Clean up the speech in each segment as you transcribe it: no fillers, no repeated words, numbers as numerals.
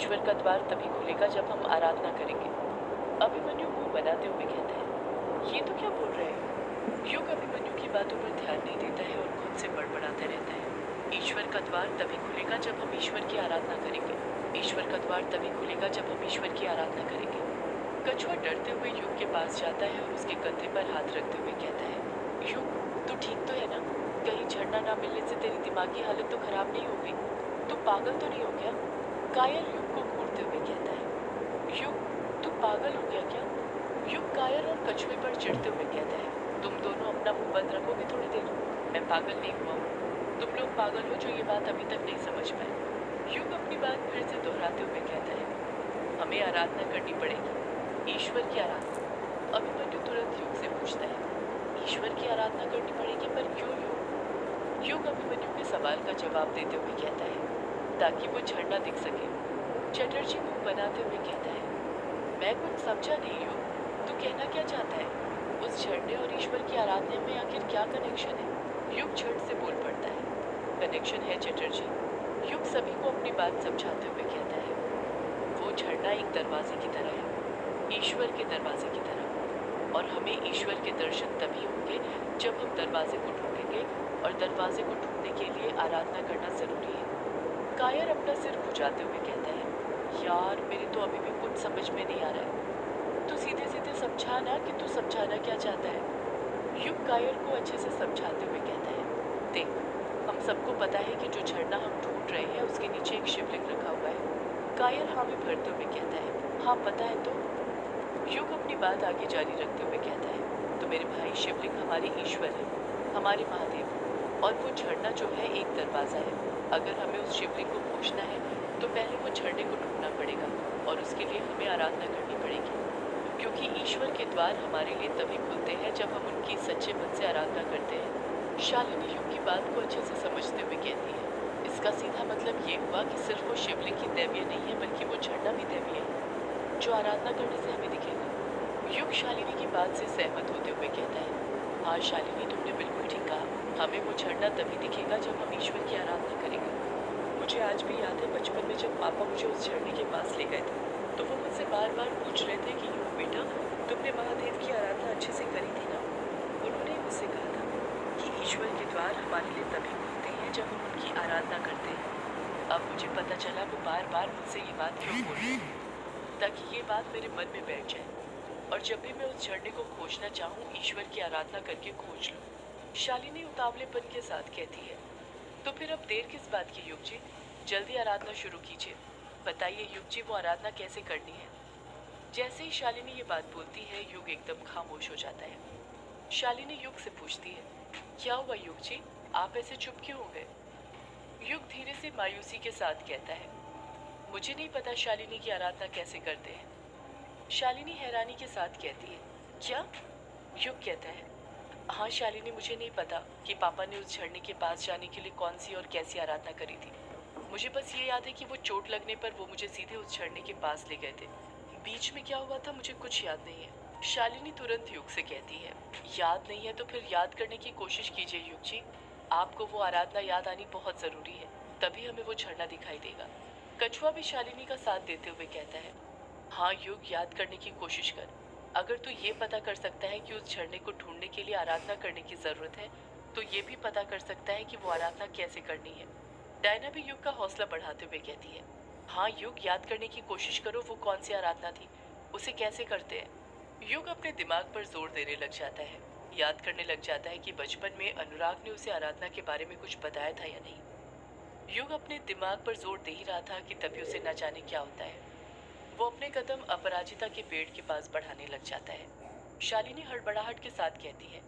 ईश्वर का द्वार तभी खुलेगा जब हम आराधना करेंगे। अभिमन्यु मुंह बनाते हुए कहता है, ये तो क्या बोल रहे हो? युग अभिमन्यु की बातों पर ध्यान नहीं देता है और खुद से बड़बड़ाता रहता है। ईश्वर का द्वार तभी खुलेगा जब हम ईश्वर की आराधना करेंगे। ईश्वर का द्वार तभी खुलेगा जब हम ईश्वर की आराधना करेंगे। कछुआ डरते हुए युग के पास जाता है और उसके कंधे पर हाथ रखते हुए कहता है, युग, तू ठीक तो है ना? कहीं झरना ना मिलने से तेरी दिमागी हालत तो खराब नहीं हो गई? तू पागल तो नहीं हो गया? कायर युग को घूरते हुए कहता है, युग, तू पागल हो गया क्या? युग कायर और कछुए पर चिढ़ते हुए कहता है, तुम दोनों अपना मुंह बंद रखोगे थोड़ी देर? मैं पागल नहीं हुआ हूँ। तुम लोग पागल हो जो ये बात अभी तक नहीं समझ पाए। युग अपनी बात फिर से दोहराते हुए कहता है, हमें आराधना करनी पड़ेगी। ईश्वर की आराधना। अभिमन्यु तुरंत युग से पूछता है, ईश्वर की आराधना करनी पड़ेगी, पर क्यों युग? युग अभिमन्यु के सवाल का जवाब देते हुए कहता है, ताकि वो झरना दिख सके। चटर्जी मुंह बनाते हुए कहता है, मैं कुछ समझा नहीं युग, तू कहना क्या चाहता है? उस झरने और ईश्वर की आराधना में आखिर क्या कनेक्शन है? युग झट से बोल पड़ता है, कनेक्शन है चटर्जी। युग सभी को अपनी बात समझाते हुए कहता है, वो झरना एक दरवाजे की तरह है, ईश्वर के दरवाजे की तरह। और हमें ईश्वर के दर्शन तभी होंगे जब हम दरवाजे को ढूंढेंगे, और दरवाजे को ढूंढने के लिए आराधना करना जरूरी है। कायर अपना सिर खुजाते हुए कहता है, यार मेरे तो अभी भी कुछ समझ में नहीं आ रहा है। तू सीधे सीधे समझा ना कि तू समझाना क्या चाहता है। युग कायर को अच्छे से समझाते हुए कहता है, देख, हम सबको पता है कि जो झरना हम ढूंढ रहे हैं उसके नीचे एक शिवलिंग रखा हुआ है। कायर हाँ में भरते हुए कहता है, हाँ पता है तो? युग अपनी बात आगे जारी रखते हुए कहता है, तो मेरे भाई शिवलिंग हमारे ईश्वर है, हमारे महादेव। और वो झरना जो है एक दरवाज़ा है। अगर हमें उस शिवलिंग को खोजना है तो पहले वो झरने को ढूंढना पड़ेगा, और उसके लिए हमें आराधना करनी पड़ेगी। क्योंकि ईश्वर के द्वार हमारे लिए तभी खुलते हैं जब हम उनकी सच्चे मन से आराधना करते हैं। शालिनी युग की बात को अच्छे से समझते हुए कहती है, इसका सीधा मतलब ये हुआ कि सिर्फ वो शिवलिंग ही दैवीय नहीं है, बल्कि वो झरना भी दैवीय है, जो आराधना करने से हमें दिखेगा। युग शालिनी की बात से सहमत होते हुए कहता है, हाँ शालिनी, तुमने बिल्कुल ठीक कहा। हमें वो झरना तभी दिखेगा जब हम ईश्वर की आराधना करेंगे। मुझे आज भी याद है बचपन में जब पापा मुझे उस झरने के पास ले गए थे, तो वो मुझसे बार बार पूछ रहे थे कि युग बेटा, तुमने महादेव की आराधना अच्छे से करी थी ना? उन्होंने मुझसे कहा था कि ईश्वर के द्वार हमारे लिए तभी खुलते हैं जब हम उनकी आराधना करते हैं। अब मुझे पता चला वो बार बार मुझसे ये बात क्यों बोल रहे थे, ताकि ये बात मेरे मन में बैठ जाए, और जब भी मैं उस झरने को खोजना चाहूँ ईश्वर की आराधना करके खोज लूँ। शालिनी उतावलेपन के साथ कहती है, तो फिर अब देर किस बात की युग जी? जल्दी आराधना शुरू कीजिए। बताइए युग जी, वो आराधना कैसे करनी है? जैसे ही शालिनी ये बात बोलती है, युग एकदम खामोश हो जाता है। शालिनी युग से पूछती है, क्या हुआ युग जी, आप ऐसे चुप क्यों हो गए? युग धीरे से मायूसी के साथ कहता है, मुझे नहीं पता शालिनी की आराधना कैसे करते हैं। शालिनी हैरानी के साथ कहती है, क्या? युग कहता है, हाँ शालिनी, मुझे नहीं पता कि पापा ने उस झरने के पास जाने के लिए कौन सी और कैसी आराधना करी थी। मुझे बस ये याद है कि वो चोट लगने पर वो मुझे सीधे उस झरने के पास ले गए थे। बीच में क्या हुआ था मुझे कुछ याद नहीं है। शालिनी तुरंत युग से कहती है, याद नहीं है तो फिर याद करने की कोशिश कीजिए युग जी। आपको वो आराधना याद आनी बहुत जरूरी है, तभी हमें वो झरना दिखाई देगा। कछुआ भी शालिनी का साथ देते हुए कहता है, हाँ युग, याद करने की कोशिश कर। अगर तू ये पता कर सकता है कि उस झरने को ढूंढने के लिए आराधना करने की जरूरत है, तो ये भी पता कर सकता है कि वो आराधना कैसे करनी है। डायना भी युग का हौसला बढ़ाते हुए कहती है, हाँ युग, याद करने की कोशिश करो, वो कौन सी आराधना थी, उसे कैसे करते हैं। युग अपने दिमाग पर जोर देने लग जाता है, याद करने लग जाता है कि बचपन में अनुराग ने उसे आराधना के बारे में कुछ बताया था या नहीं। युग अपने दिमाग पर जोर दे ही रहा था कि तभी उसे न जाने क्या होता है। वो अपने कदम अपराजिता के पेड़ के पास बढ़ाने लग जाता है। शालिनी हड़बड़ाहट के साथ कहती है,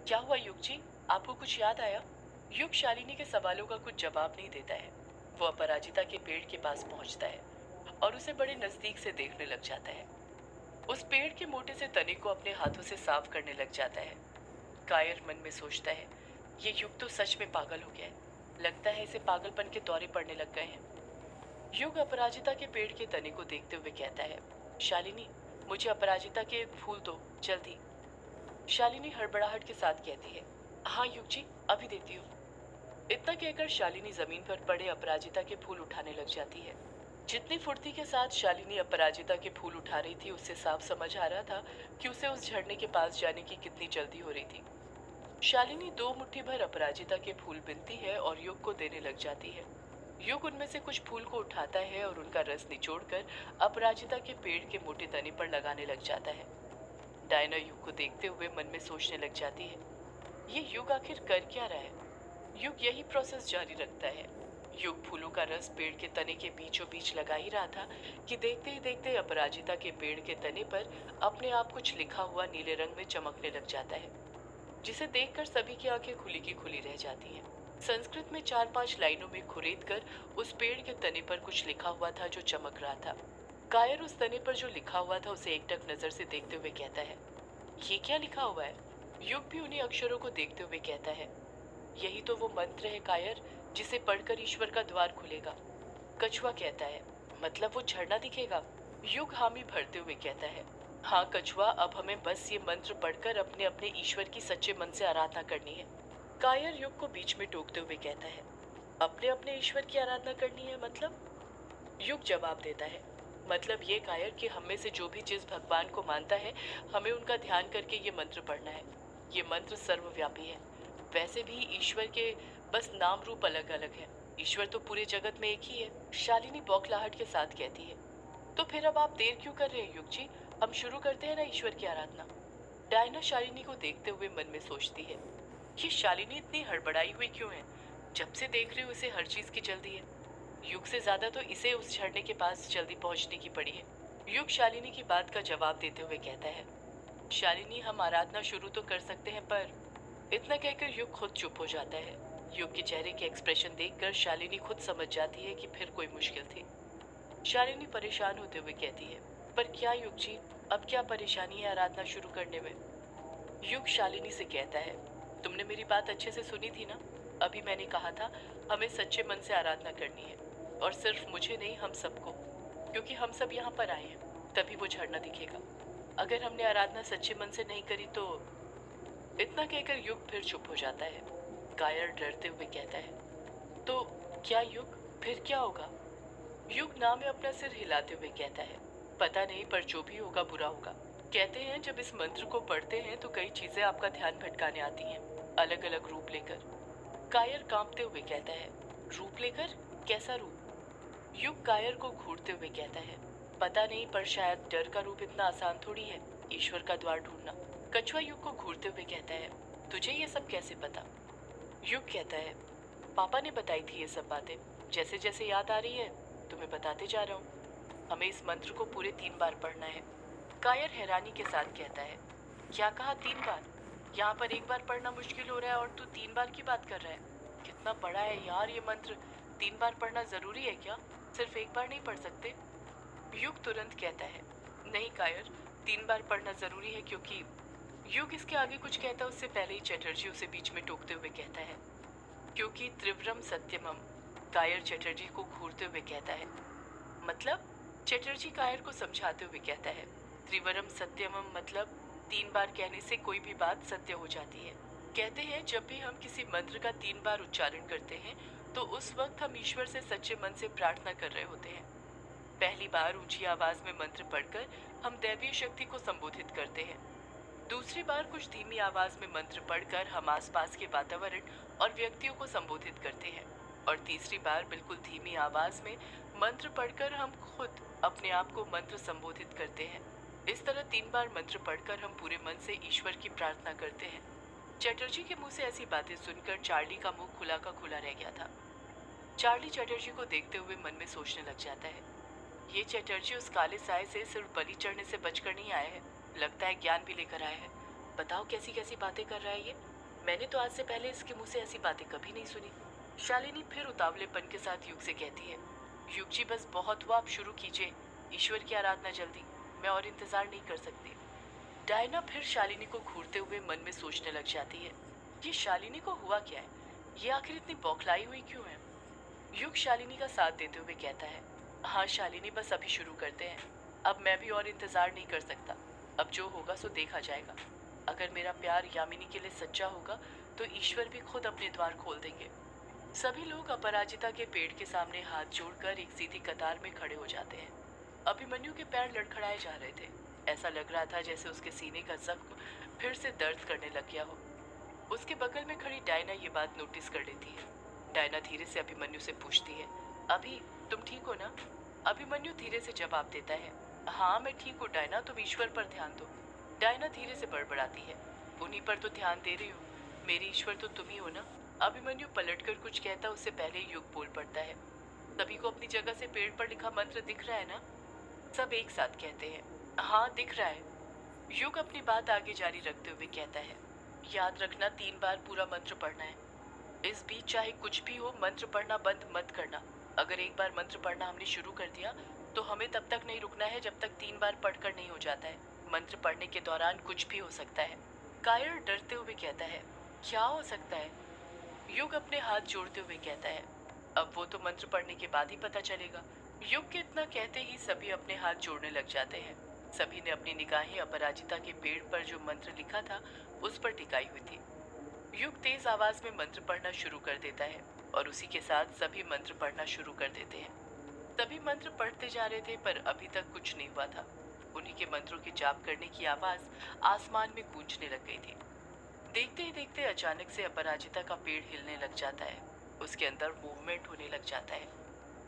क्या हुआ युग जी, आपको कुछ याद आया? युग शालिनी के सवालों का कुछ जवाब नहीं देता है। वो अपराजिता के पेड़ के पास पहुंचता है और उसे बड़े नजदीक से देखने लग जाता है। उस पेड़ के मोटे से तने को अपने हाथों से साफ करने लग जाता है। कायर मन में सोचता है, ये युग तो सच में पागल हो गया है। लगता है इसे पागलपन के दौरे पड़ने लग गए हैं। युग अपराजिता के पेड़ के तने को देखते हुए कहता है, शालिनी, मुझे अपराजिता के फूल दो, जल्दी। शालिनी हड़बड़ाहट के साथ कहती है, हाँ युग जी, अभी देती हूँ। इतना कहकर शालिनी जमीन पर पड़े अपराजिता के फूल उठाने लग जाती है। जितनी फुर्ती के साथ शालिनी अपराजिता के फूल उठा रही थी, उससे साफ समझ आ रहा था कि उसे उस झरने के पास जाने की कितनी जल्दी हो रही थी। शालिनी 2 मुट्ठी भर अपराजिता के फूल बिनती है और युग को देने लग जाती है। युग उनमें से कुछ फूल को उठाता है और उनका रस निचोड़कर अपराजिता के पेड़ के मोटे तने पर लगाने लग जाता है। डायना युग को देखते हुए मन में सोचने लग जाती है, ये युग आखिर कर क्या रहा है। युग यही प्रोसेस जारी रखता है। युग फूलों का रस पेड़ के तने के बीचों बीच लगा ही रहा था कि देखते ही देखते अपराजिता के पेड़ के तने पर अपने आप कुछ लिखा हुआ नीले रंग में चमकने लग जाता है, जिसे देखकर सभी की आंखें खुली की खुली रह जाती हैं। संस्कृत में 4-5 लाइनों में खुरेद कर उस पेड़ के तने पर कुछ लिखा हुआ था जो चमक रहा था। कायर उस तने पर जो लिखा हुआ था उसे एकटक नजर से देखते हुए कहता है, ये क्या लिखा हुआ है। युग भी उन्हीं अक्षरों को देखते हुए कहता है, यही तो वो मंत्र है कायर, जिसे पढ़कर ईश्वर का द्वार खुलेगा। कछुआ कहता है, मतलब वो झरना दिखेगा। युग हामी भरते हुए कहता है, हाँ कछुआ, अब हमें बस ये मंत्र पढ़कर अपने अपने ईश्वर की सच्चे मन से आराधना करनी है। कायर युग को बीच में टोकते हुए कहता है, अपने अपने ईश्वर की आराधना करनी है मतलब। युग जवाब देता है, मतलब ये कायर कि हम में से जो भी जिस भगवान को मानता है, हमें उनका ध्यान करके ये मंत्र पढ़ना है। ये मंत्र सर्वव्यापी है। वैसे भी ईश्वर के बस नाम रूप अलग अलग है, ईश्वर तो पूरे जगत में एक ही है। शालिनी बौखलाहट के साथ कहती है, तो फिर अब आप देर क्यों कर रहे हैं युग जी, हम शुरू करते हैं ना ईश्वर की आराधना। डायना शालिनी को देखते हुए मन में सोचती है, ये शालिनी इतनी हड़बड़ाई हुई क्यों है। जब से देख रही हूँ उसे हर चीज की जल्दी है। युग से ज्यादा तो इसे उस झरने के पास जल्दी पहुंचने की पड़ी है। युग शालिनी की बात का जवाब देते हुए कहता है, शालिनी हम आराधना शुरू तो कर सकते हैं, पर। इतना कहकर युग खुद चुप हो जाता है। युग के चेहरे के एक्सप्रेशन देखकर शालिनी खुद समझ जाती है कि फिर कोई मुश्किल थी। शालिनी परेशान होते हुए कहती है, पर क्या युग जी, अब क्या परेशानी है आराधना शुरू करने में। युग शालिनी से कहता है, तुमने मेरी बात अच्छे से सुनी थी ना। अभी मैंने कहा था हमें सच्चे मन से आराधना करनी है, और सिर्फ मुझे नहीं, हम सबको, क्योंकि हम सब यहाँ पर आए हैं, तभी वो झरना दिखेगा। अगर हमने आराधना सच्चे मन से नहीं करी तो। इतना कहकर युग फिर चुप हो जाता है। कायर डरते हुए कहता है, तो क्या युग, फिर क्या होगा। युग ना में अपना सिर हिलाते हुए कहता है, पता नहीं, पर जो भी होगा बुरा होगा। कहते हैं जब इस मंत्र को पढ़ते हैं तो कई चीजें आपका ध्यान भटकाने आती हैं, अलग अलग रूप लेकर। कायर कांपते हुए कहता है, रूप लेकर, कैसा रूप। युग कायर को घूरते हुए कहता है, पता नहीं, पर शायद डर का रूप इतना आसान थोड़ी है, ईश्वर का द्वार ढूंढना। कछुआ युग को घूरते हुए कहता है, तुझे ये सब कैसे पता। युग कहता है, पापा ने बताई थी ये सब बातें, जैसे जैसे याद आ रही है तुम्हें बताते जा रहा हूँ। हमें इस मंत्र को पूरे 3 बार पढ़ना है। कायर हैरानी के साथ कहता है, क्या कहा 3 बार। यहाँ पर 1 बार पढ़ना मुश्किल हो रहा है और तू 3 बार की बात कर रहा है। कितना बड़ा है यार ये मंत्र, 3 बार पढ़ना जरूरी है क्या, सिर्फ 1 बार नहीं पढ़ सकते। युग तुरंत कहता है, नहीं कायर, 3 बार पढ़ना जरूरी है, क्योंकि। युग इसके आगे कुछ कहता उससे पहले ही चटर्जी उसे बीच में टोकते हुए कहता है, क्योंकि त्रिवरम सत्यमम। कायर चटर्जी को घूरते हुए कहता है, मतलब। चटर्जी कायर को समझाते हुए कहता है, त्रिवरम सत्यमम मतलब 3 बार कहने से कोई भी बात सत्य हो जाती है। कहते हैं जब भी हम किसी मंत्र का 3 बार उच्चारण करते हैं तो उस वक्त हम ईश्वर से सच्चे मन से प्रार्थना कर रहे होते हैं। पहली बार ऊंची आवाज में मंत्र पढ़कर हम दैवीय शक्ति को संबोधित करते हैं। दूसरी बार कुछ धीमी आवाज में मंत्र पढ़कर हम आसपास के वातावरण और व्यक्तियों को संबोधित करते हैं। और तीसरी बार बिल्कुल धीमी आवाज में मंत्र पढ़कर हम खुद अपने आप को मंत्र संबोधित करते हैं। इस तरह 3 बार मंत्र पढ़कर हम पूरे मन से ईश्वर की प्रार्थना करते हैं। चटर्जी के मुंह से ऐसी बातें सुनकर चार्ली का मुंह खुला का खुला रह गया था। चार्ली चटर्जी को देखते हुए मन में सोचने लग जाता है, ये चटर्जी उस काले साए से सिर्फ बलि चढ़ने से बचकर नहीं आया है, लगता है ज्ञान भी लेकर आया है। बताओ कैसी कैसी बातें कर रहा है ये, मैंने तो आज से पहले इसके मुंह से ऐसी बातें कभी नहीं सुनी। शालिनी फिर उतावलेपन के साथ युग से कहती है, युग जी बस बहुत हुआ, आप शुरू कीजिए ईश्वर की आराधना जल्दी, मैं और इंतजार नहीं कर सकती। डायना फिर शालिनी को घूरते हुए मन में सोचने लग जाती है, ये शालिनी को हुआ क्या है, ये आखिर इतनी बौखलाई हुई क्यों है। युग शालिनी का साथ देते हुए कहता है, हाँ शालिनी बस अभी शुरू करते हैं, अब मैं भी और इंतजार नहीं कर सकता, अब जो होगा सो देखा जाएगा। अगर मेरा प्यार यामिनी के लिए सच्चा होगा तो ईश्वर भी खुद अपने द्वार खोल देंगे। सभी लोग अपराजिता के पेड़ के सामने हाथ जोड़कर एक सीधी कतार में खड़े हो जाते हैं। अभिमन्यु के पैर लड़खड़ाए जा रहे थे। ऐसा लग रहा था जैसे उसके सीने का जख्म फिर से दर्द करने लग गया हो। उसके बगल में खड़ी डायना ये बात नोटिस कर लेती है। डायना धीरे से अभिमन्यु से पूछती है, अभी तुम ठीक हो ना? अभिमन्यु धीरे से जवाब देता है, हाँ मैं ठीक हूँ डायना, तुम ईश्वर पर ध्यान दो। डायना धीरे से बड़बड़ाती है, उन्हीं पर तो ध्यान दे रही हो, मेरी ईश्वर तो तुम ही हो ना। अभिमन्यु पलटकर कुछ कहता उससे पहले ही युग बोल पड़ता है, सभी को अपनी जगह से पेड़ पर लिखा मंत्र दिख रहा है ना? सब एक साथ कहते हैं, हाँ दिख रहा है। युग अपनी बात आगे जारी रखते हुए कहता है, याद रखना 3 बार पूरा मंत्र पढ़ना है। इस बीच चाहे कुछ भी हो मंत्र पढ़ना बंद मत करना। अगर एक बार मंत्र पढ़ना हमने शुरू कर दिया तो हमें तब तक नहीं रुकना है जब तक 3 बार पढ़कर नहीं हो जाता है। मंत्र पढ़ने के दौरान कुछ भी हो सकता है। कायर डरते हुए कहता है, क्या हो सकता है? युग अपने हाथ जोड़ते हुए कहता है, अब वो तो मंत्र पढ़ने के बाद ही पता चलेगा। युग के इतना कहते ही सभी अपने हाथ जोड़ने लग जाते हैं। सभी ने अपनी निगाहें अपराजिता के पेड़ पर जो मंत्र लिखा था उस पर टिकाई हुई थी। युग तेज आवाज में मंत्र पढ़ना शुरू कर देता है और उसी के साथ सभी मंत्र पढ़ना शुरू कर देते हैं। सभी मंत्र पढ़ते जा रहे थे पर अभी तक कुछ नहीं हुआ था। उन्हीं के मंत्रों के जाप करने की आवाज आसमान में गूंजने लग गई थी। देखते ही देखते अचानक से अपराजिता का पेड़ हिलने लग जाता है। उसके अंदर मूवमेंट होने लग जाता है।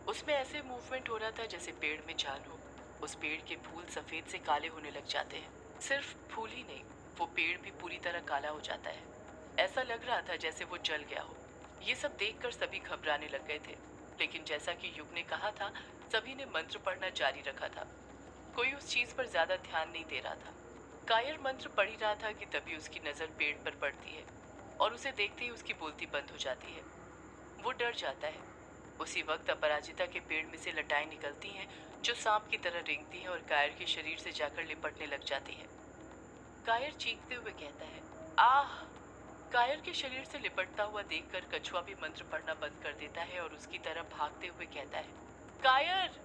उसमें ऐसे मूवमेंट हो रहा था जैसे पेड़ में जान हो। उस पेड़ के फूल सफेद से काले होने लग जाते हैं। सिर्फ फूल ही नहीं, वो पेड़ भी पूरी तरह काला हो जाता है। ऐसा लग रहा था जैसे वो जल गया हो। ये सब देखकर सभी घबराने लग गए थे, लेकिन जैसा कि युग ने कहा था, सभी ने मंत्र पढ़ना जारी रखा था। कोई उस चीज पर ज्यादा ध्यान नहीं दे रहा था। कायर मंत्र पढ़ ही रहा था कि तभी उसकी नजर पेड़ पर पड़ती है और उसे देखते ही उसकी बोलती बंद हो जाती है। वो डर जाता है। उसी वक्त अपराजिता के पेड़ में से लटाएं निकलती हैं जो सांप की तरह रेंगती हैं और कायर के शरीर से जाकर लिपटने लग जाती हैं। कायर चीखते हुए कहता है, आह! कायर के शरीर से लिपटता हुआ देखकर कछुआ भी मंत्र पढ़ना बंद कर देता है और उसकी तरफ भागते हुए कहता है, कायर!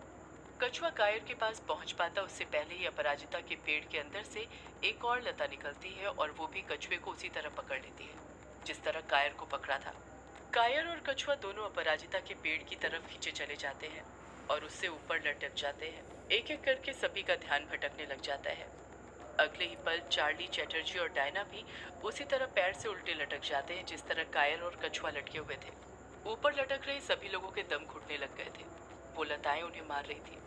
कछुआ कायर के पास पहुंच पाता उससे पहले ही अपराजिता के पेड़ के अंदर से एक और लता निकलती है और वो भी कछुए को उसी तरह पकड़ लेती है जिस तरह कायर को पकड़ा था। कायर और कछुआ दोनों अपराजिता के पेड़ की तरफ खींचे चले जाते हैं और उससे ऊपर लटक जाते हैं। एक एक करके सभी का ध्यान भटकने लग जाता है। अगले ही पल चार्ली, चैटर्जी और डायना भी उसी तरह पैर से उल्टे लटक जाते हैं जिस तरह कायर और कछुआ लटके हुए थे। ऊपर लटक रहे सभी लोगों के दम घुटने लग गए थे। वो लताएं उन्हें मार रही थी।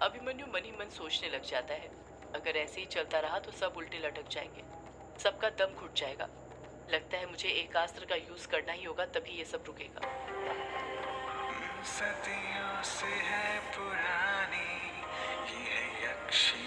अभिमन्यु मन ही मन सोचने लग जाता है, अगर ऐसे ही चलता रहा तो सब उल्टे लटक जाएंगे, सबका दम घुट जाएगा। लगता है मुझे एक अस्त्र का यूज करना ही होगा, तभी ये सब रुकेगा। सदियों से है पुरानी ये है यक्षी